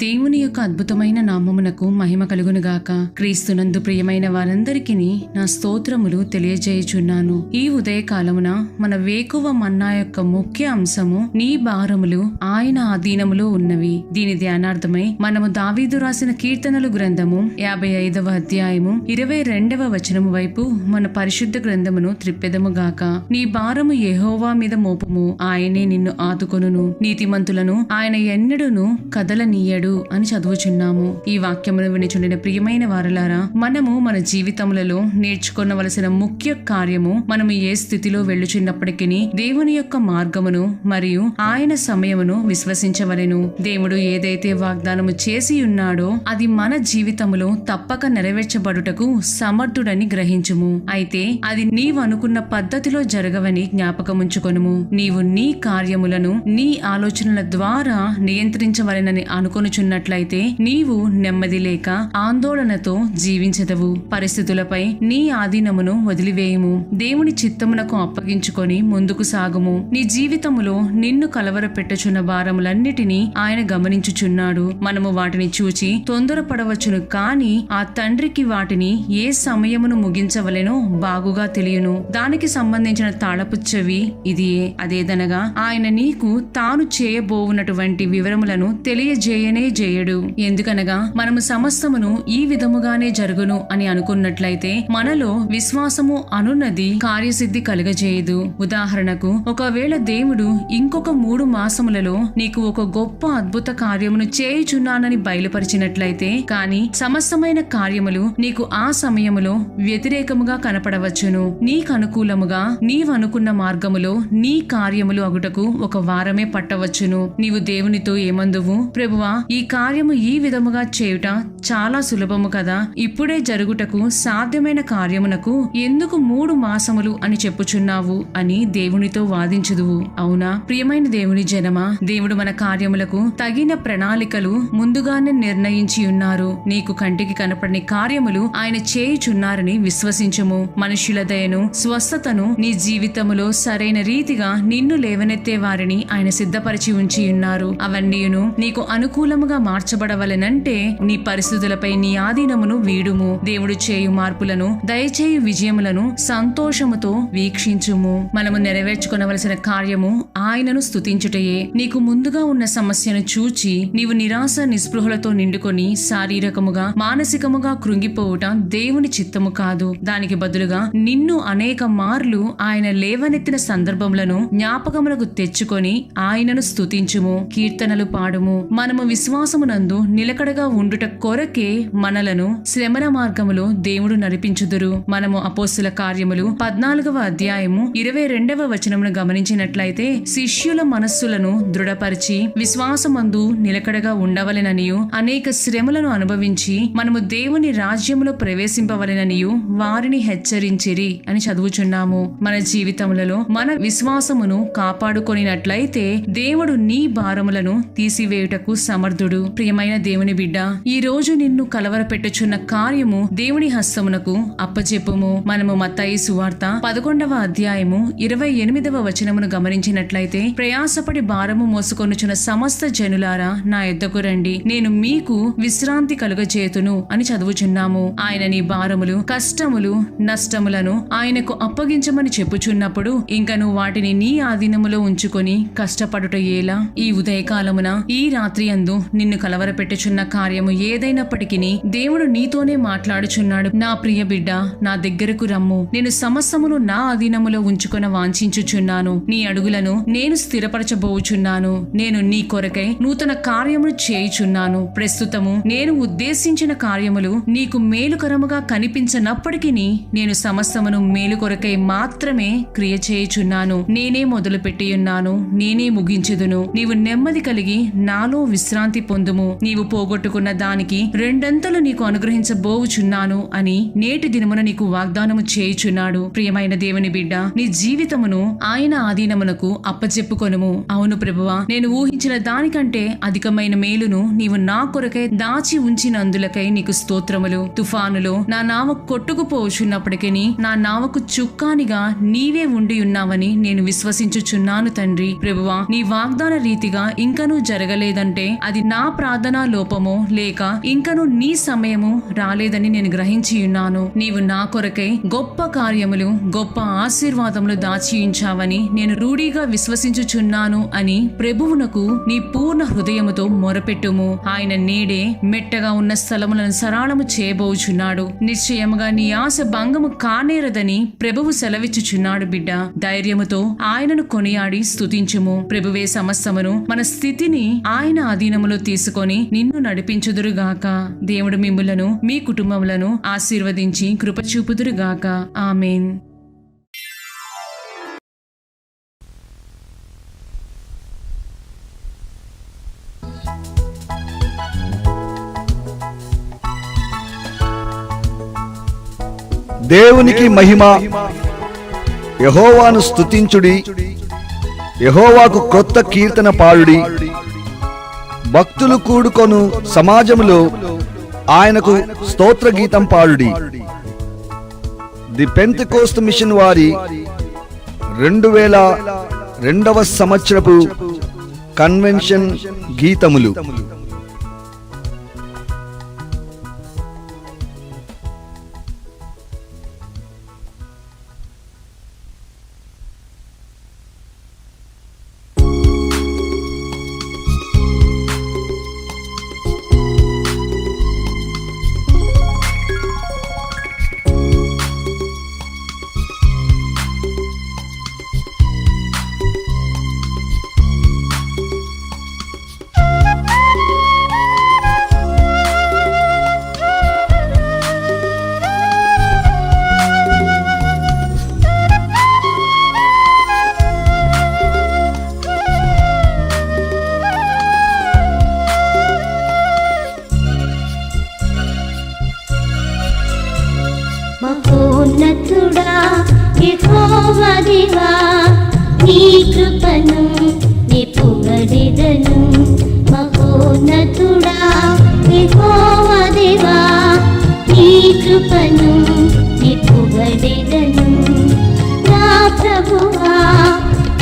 దేవుని యొక్క అద్భుతమైన నామమునకు మహిమ కలుగునుగాక. క్రీస్తునందు ప్రియమైన వారందరికీ నా స్తోత్రములు తెలియజేయుచున్నాను. ఈ ఉదయకాలమున మన వేకువ మన్నా యొక్క ముఖ్య అంశము నీ భారములు ఆయన ఆధీనములో ఉన్నవి. దీని ధ్యానార్థమై మనము దావీదు రాసిన కీర్తనలు గ్రంథము 55వ అధ్యాయము 22వ వచనము వైపు మన పరిశుద్ధ గ్రంథమును త్రిప్పెదముగాక. నీ భారము యెహోవా మీద మోపుము, ఆయనే నిన్ను ఆదుకొనును. నీతిమంతులను ఆయన ఎన్నడూను కదలనీయడు అని చదువుచున్నాము. ఈ వాక్యమును వినిచుండిన ప్రియమైన వారలారా, మనము మన జీవితములలో నేర్చుకొనవలసిన ముఖ్య కార్యము, మనము ఏ స్థితిలో వెళ్ళుచున్నప్పటికీ దేవుని యొక్క మార్గమును మరియు ఆయన సమయమును విశ్వసించవలెను. దేవుడు ఏదైతే వాగ్దానము చేసి ఉన్నాడో అది మన జీవితములో తప్పక నెరవేర్చబడుటకు సమర్థుడని గ్రహించుము. అయితే అది నీవు అనుకున్న పద్ధతిలో జరగవని జ్ఞాపకముంచుకొనుము. నీవు నీ కార్యములను నీ ఆలోచనల ద్వారా నియంత్రించవలెనని అనుకొనుచున్నట్లయితే నీవు నెమ్మది లేక ఆందోళనతో జీవించదవు. పరిస్థితులపై నీ ఆధీనమును వదిలివేయుము. దేవుని చిత్తమునకు అప్పగించుకొని ముందుకు సాగుము. నీ జీవితములో నిన్ను కలవరపెట్టుచున్న భారములన్నిటినీ ఆయన గమనించుచున్నాడు. మనము వాటిని చూచి తొందరపడవచ్చును, కాని ఆ తండ్రికి వాటిని ఏ సమయమును ముగించవలెనో బాగుగా తెలియను. దానికి సంబంధించిన తాళపు చెవి ఇదియే. అదేదనగా ఆయన నీకు తాను చేయబోవునటువంటి వివరములను తెలియజేయనే చేయడు. ఎందుకనగా మనము సమస్తమును ఈ విధముగానే జరుగును అని అనుకున్నట్లయితే మనలో విశ్వాసము అనున్నది కార్యసిద్ధి కలుగజేయదు. ఉదాహరణకు, ఒకవేళ దేవుడు ఇంకొక 3 మాసములలో నీకు ఒక గొప్ప అద్భుత కార్యమును చేయుచున్నానని బయలుపరిచినట్లయితే, కాని సమస్తమైన కార్యములు నీకు ఆ సమయములో వ్యతిరేకముగా కనపడవచ్చును. నీకు అనుకూలముగా నీవనుకున్న మార్గములో నీ కార్యములు అగుటకు ఒక వారమే పట్టవచ్చును. నీవు దేవునితో ఏమందువు? ప్రభువా, ఈ కార్యము ఈ విధముగా చేయుట చాలా సులభము కదా, ఇప్పుడే జరుగుటకు సాధ్యమైన కార్యమునకు ఎందుకు 3 మాసములు అని చెప్పుచున్నావు అని దేవునితో వాదించుదువు. అవునా ప్రియమైన దేవుని జనమా, దేవుడు మన కార్యములకు తగిన ప్రణాళికలు ముందుగానే నిర్ణయించి ఉన్నారు. నీకు కంటికి కనపడని కార్యములు ఆయన చేయుచున్నారని విశ్వసించుము. మనుష్యుల దయను, స్వస్థతను నీ జీవితములో సరైన రీతిగా నిన్ను లేవనెత్తే వారిని ఆయన సిద్ధపరిచి ఉంచి ఉన్నారు. అవన్నీయును నీకు అనుకూలముగా మార్చబడవలెనంటే నీ పరిస్థితులపై నీ ఆధీనమును వీడుము. దేవుడు చేయు మార్పులను, దయచేయు విజయములను సంతోషముతో వీక్షించుము. మనము నెరవేర్చుకొనవలసిన కార్యము ఆయనను స్తుతించుటయే. నీకు ముందుగా ఉన్న సమస్యను చూచి నీవు నిరాశ నిస్పృహలతో నిండుకొని శారీరకముగా మానసికముగా కృంగిపోవుట దేవుని చిత్తము కాదు. దానికి బదులుగా నిన్ను అనేక మార్లు ఆయన లేవనెత్తిన సందర్భములను జ్ఞాపకములకు తెచ్చుకొని ఆయనను స్తుతించుము. కీర్తనలు పాడుము. మనము విశ్వాసమునందు నిలకడగా ఉండుట కొరకే మనలను శ్రమణ మార్గములో దేవుడు నడిపించుదురు. మనము అపోస్తుల కార్యములు 14వ అధ్యాయము 22వ వచనమును గమనించినట్లయితే, శిష్యుల మనస్సులను దృఢపరిచి విశ్వాసమందు నిలకడగా ఉండవలెననియు అనేక శ్రమలను అనుభవించి మనము దేవుని రాజ్యములో ప్రవేశింపవలెననియు వారిని హెచ్చరించిరి అని చదువుచున్నాము. మన జీవితములలో మన విశ్వాసమును కాపాడుకొనినట్లయితే దేవుడు నీ భారములను తీసివేయుటకు సమర్థుడు. ప్రియమైన దేవుని బిడ్డ, ఈ రోజు నిన్ను కలవరపెట్టుచున్న కార్యము దేవుని హస్తమునకు అప్పచెప్పుము. మనము మత్తయి సువార్త 11వ అధ్యాయము 28వ వచనమును గమనించినట్లయితే, ప్రయాసపడి భారము మోసుకొనుచున్న సమస్త జనులారా నా యొద్దకు రండి, నేను మీకు విశ్రాంతి కలుగజేతును అని చదువుచున్నాము. ఆయన నీ భారములు, కష్టములు, నష్టములను ఆయనకు అప్పగించమని చెప్పుచున్నప్పుడు ఇంకను వాటిని నీ ఆధీనములో ఉంచుకొని కష్టపడుట ఎలా? ఈ ఉదయకాలమున, ఈ రాత్రి యందు నిన్ను కలవరపెట్టుచున్న కార్యము ఏదైనప్పటికీ దేవుడు నీతోనే మాట్లాడుచున్నాడు. నా ప్రియ బిడ్డ, నా దగ్గరకు రమ్ము. నేను సమస్తమును నా అధీనములో ఉంచుకొన వాంఛించుచున్నాను. నీ అడుగులను నేను స్థిరపరచబోచున్నాను. నేను నీ కొరకై నూతన కార్యమును చేయుచున్నాను. ప్రస్తుతము నేను ఉద్దేశించిన కార్యములు నీకు మేలుకరముగా కనిపించనప్పటికీ నేను సమస్తమును మేలు కొరకై మాత్రమే క్రియ చేయుచున్నాను. నేనే మొదలుపెట్టియున్నాను, నేనే ముగించుదును. నీవు నెమ్మది కలిగి నాలో విశ్రాంతి పొందుము. నీవు పోగొట్టుకున్న దానికి 2 నీకు అనుగ్రహించబోచున్నాను అని నేటి దినమున నీకు వాగ్దానము చేయుచున్నాడు. ప్రియమైన దేవుని బిడ్డ, నీ జీవితమును ఆయన ఆధీనమునకు అప్పచెప్పుకొనుము. అవును ప్రభువా, నేను ఊహించిన దానికంటే అధికమైన మేలును నీవు నా కొరకై దాచి ఉంచినందులకై నీకు స్తోత్రములు. తుఫానులో నా నావ కొట్టుకుపోచున్నప్పటికీ నా నావకు చుక్కానిగా నీవే ఉండి ఉన్నావని నేను విశ్వసించుచున్నాను తండ్రి. ప్రభువా, నీ వాగ్దాన రీతిగా ఇంకనూ జరగలేదంటే అది నా ప్రార్థనా లోపమో లేక ఇంకను నీ సమయము రాలేదని నేను గ్రహించి ఉన్నాను. నీవు నా కొరకై గొప్ప కార్యములు గొప్ప ఆశీర్వాదములు దాచియుంచావని నేను రూఢిగా విశ్వసించుచున్నాను అని ప్రభువునకు నీ పూర్ణ హృదయముతో మొరపెట్టుము. ఆయన నేడే మెట్టగా ఉన్న స్థలములను సరళము చేయబోచున్నాడు. నిశ్చయముగా నీ ఆశ భంగము కానేరదని ప్రభువు సెలవిచ్చుచున్నాడు. బిడ్డ, ధైర్యముతో ఆయనను కొనియాడి స్తుతించుము. ప్రభువే సమస్తమును మన స్థితిని ఆయన అధీనములో తీసుకొని నిన్ను నడిపించుదురుగాక. దేవుడు మిమ్ములను మీ కుటుంబములను ఆశీర్వదించి కృప చూపుదురుగాక. ఆమేన్. దేవునికి మహిమ. యెహోవాను స్తుతించుడి, యెహోవాకు క్రొత్త కీర్తన పాడుడి. భక్తులు కూడుకొను సమాజములో ఆయనకు స్తోత్ర గీతం పాడుడి. ది పెంతెకోస్తు మిషన్ వారి 2002వ సంవత్సరపు కన్వెన్షన్ గీతములు. మహోన్నతుడా యెహోవా దేవా, నీ కృపను నీ పొగడెదను. మహోన్నతుడా యెహోవా దేవా, నీ కృపను నీ పొగడెదను. నా ప్రభువా,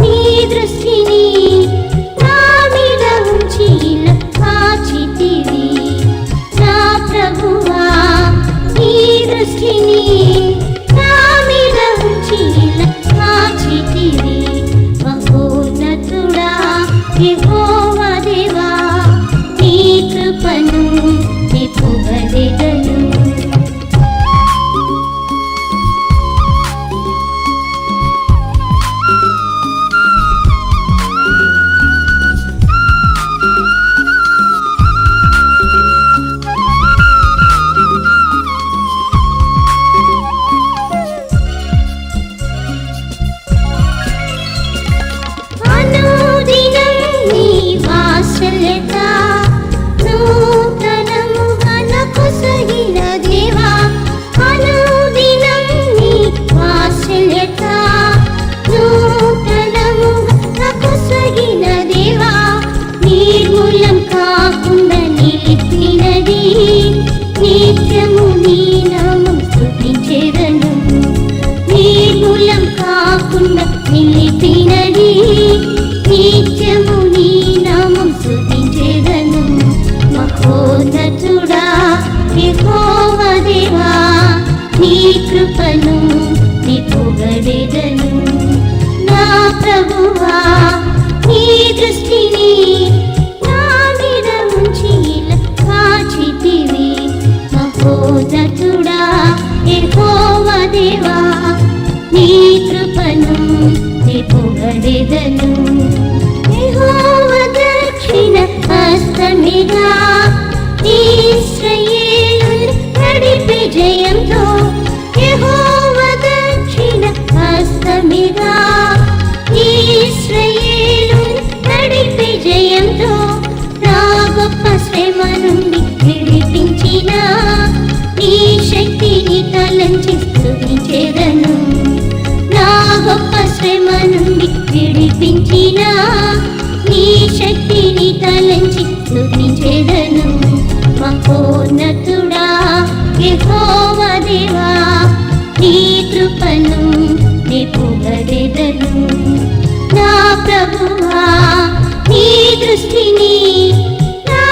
నీ దృష్టిని నా మీద ఉంచి ఇలా కాచితివి. నా ప్రభువా, నీ దృష్టిని నా మీద ఉంచి ఇలా కాచితివి. మహోన్నతుడా యెహోవా దేవా, నీ కృపను నీ పొగడెదను. అనుదినం నీ వాత్సల్యత నూతనముగా నాకు సగిన దేవా. అనుదినం నీ వాత్సల్యత నూతనముగా నాకు సగిన దేవా. నిర్మూలం కాకుండా నిలిపినది, నిత్యము నీ నామం స్తుతించెదను. నిర్మూలం కాకుండా నిలిపినది, నిత్యము నీ నామం స్తుతించెదను. మహోన్నతుడా యెహోవా దేవా, నీ కృపను నీ పొగడెదను. నా ప్రభువా, నీ దృష్టిని నా మీద ఉంచి ఇలా కాచితివి. మహోన్నతుడా యెహోవా దేవా, నీ కృపను నీ పొగడెదను. యెహోవా దక్షిణ హస్తమిగా ఇశ్రాయేలును నడిపే జయంతో. యెహోవా దక్షిణ హస్తమిగా ఇశ్రాయేలును నడిపే జయంతో. నా గొప్ప శ్రమ నుండి విడిపించిన నీ శక్తిని తలంచి స్తుతించెదను. నా గొప్ప శ్రమ నుండి విడిపించిన నీ శక్తిని తలంచి స్తుతించెదను. మహోన్నతుడా యెహోవా దేవా, నీ కృపను నీ పొగడెదను. నా ప్రభువా, నీ దృష్టిని నా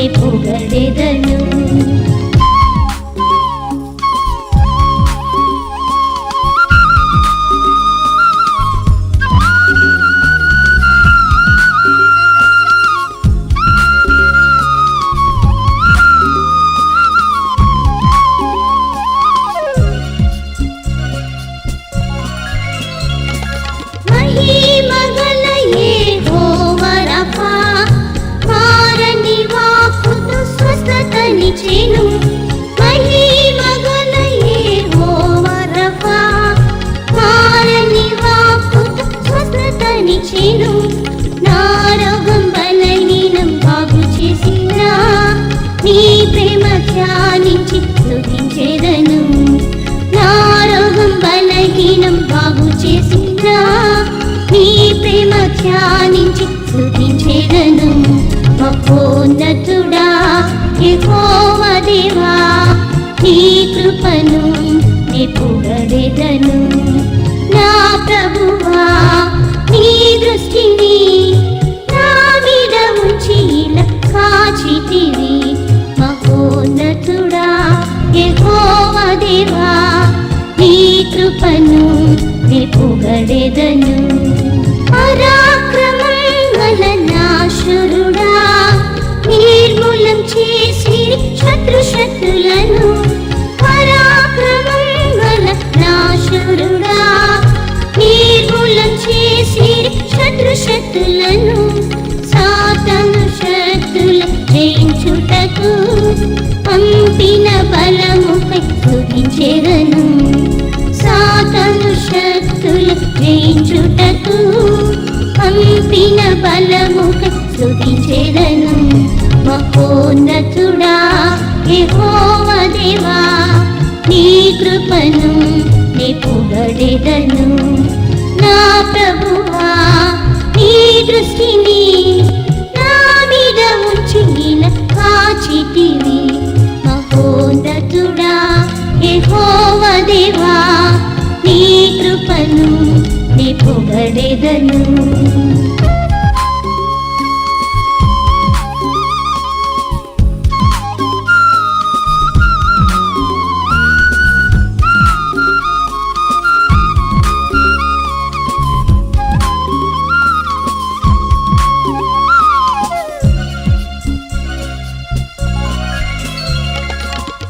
నే పొగడెదను. మహిమగల యెహోవా రఫా, మారని వాక్కుతో స్వస్థతనిచ్చెను. మహిమగల యెహోవా రఫా, మారని వాక్కుతో స్వస్థతనిచ్చెను. నా రోగం బలహీనం బాగు చేసినా, నీ ప్రేమ ధ్యానించి స్తుతించెదను. నా రోగం బలహీనం బాగు చేసినా, నీ ప్రేమ ధ్యానించి స్తుతించెదను. మహోన్నతుడా యెహోవా దేవా, నీ కృపను నే పొగడెదను. నా ప్రభువా, నీ దృష్టిని నా మీద ఉంచి ఇలా కాచితివి. మహోన్నతుడా యెహోవా దేవా, నీ కృపను నే పొగడెదను. పరాక్రమం గల నాశురుడా, నిర్మూలం చేసి శత్రులను. పరాక్రమం గల నాశురుడా, నిర్మూలం చేసి శత్రులను. సాతాను శక్తుల జయించుటకు పంపిన బలముపై స్తుతించెదను. సాతాను శక్తుల జయించుటకు పంపిన బలముపై స్తుతించెదను. మహోన్నతుడా యెహోవా దేవా, నీ కృపను నే పొగడెదను. నా ప్రభువా, నీ దృష్టిని నా మీద ఉంచి ఇలా కాచితివి. మహోన్నతుడా యెహోవా దేవా, నీ కృపను నే పొగడెదను.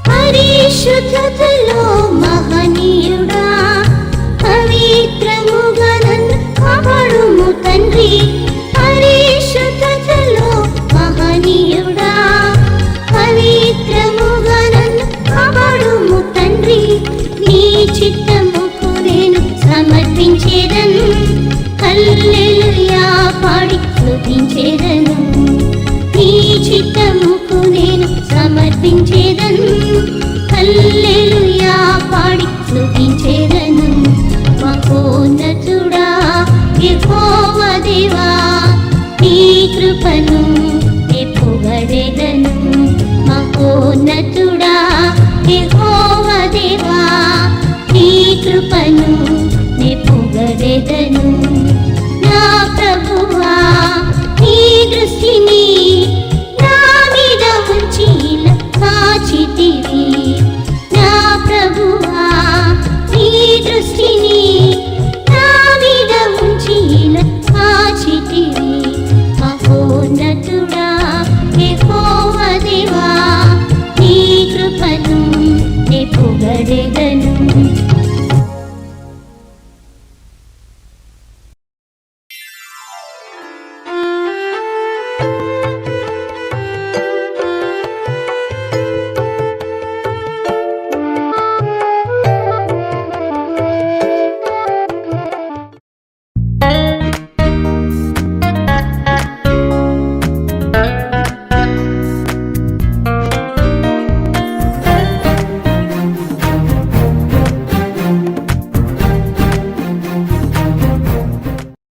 పరిశుద్ధతలో మహనీయుడా, పవిత్రముగా నన్ను కాపాడుము తండ్రి. పరిశుద్ధతలో మహనీయుడా, పవిత్రముగా నన్ను కాపాడుము తండ్రి. నీ చిత్తముకు నేను సమర్పించెదను. హల్లెలూయా పాడి స్తుతించెదను. నీ చిత్తముకు నేను సమర్పించెదను. హల్లెలూయా పాడి స్తుతించెదను. మహోన్నతుడా యెహోవా దేవా, నీ కృపను నే పొగడెదను. మహోన్నతుడా యెహోవా